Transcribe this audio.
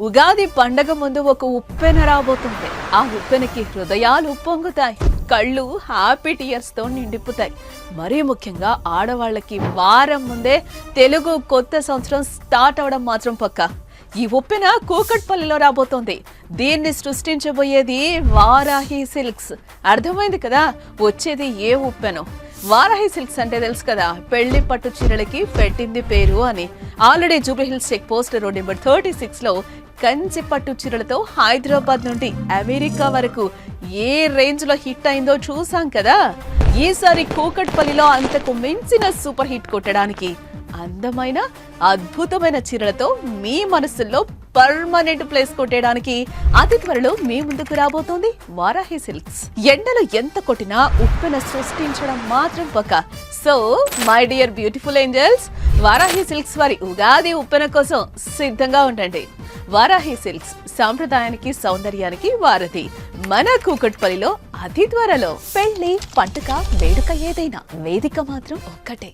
ఉగాది పండగ ముందు ఒక ఉప్పెన రాబోతుంది. ఆ ఉప్పెనకి హృదయాలు పొంగుతాయి, కళ్ళు హ్యాపీ టీయర్స్ తో నిండిపోతాయి. మరీ ముఖ్యంగా ఆడవాళ్ళకి వారం ముందే తెలుగు కొత్త సంవత్సరం స్టార్ట్ అవడం మాత్రం పక్కా. ఈ ఉప్పెన కూకట్పల్లిలో రాబోతోంది. దీన్ని సృష్టించబోయేది వారాహి సిల్క్స్. అర్థమైంది కదా వచ్చేది ఏ ఉప్పెనో. వారాహి సిల్క్స్ అంటే తెలుసు కదా, పెళ్లి పట్టు చీరలకి పెట్టింది పేరు అని. Already Jubilee Hills check post road number 36 లో కంచి పట్టు చీరలతో హైదరాబాద్ నుండి అమెరికా వరకు ఏ రేంజ్ లో హిట్ అయిందో చూసాం కదా. ఈసారి కూకట్పల్లిలో అంతకు మించిన సూపర్ హిట్ కొట్టడానికి అందమైన అద్భుతమైన చీరలతో మీ మనసుల్లో పర్మనెంట్ ప్లేస్ కొట్టేయడానికి అతి త్వరలో మీ ముందుకు రాబోతోంది వారాహి సిల్క్స్. ఎండలు ఎంత కొట్టినా ఉప్పెన సృష్టించడం మాత్రం పక్క. So my dear beautiful angels, Varahi silks వారి ఉగాది ఉప్పెన కోసం సిద్ధంగా ఉండండి. వారాహి సిల్క్స్ సాంప్రదాయానికి సౌందర్యానికి వారధి. మన కూకట్పల్లిలో అతి త్వరలో. పెళ్లి పండుగ వేడుక ఏదైనా వేదిక మాత్రం ఒక్కటే.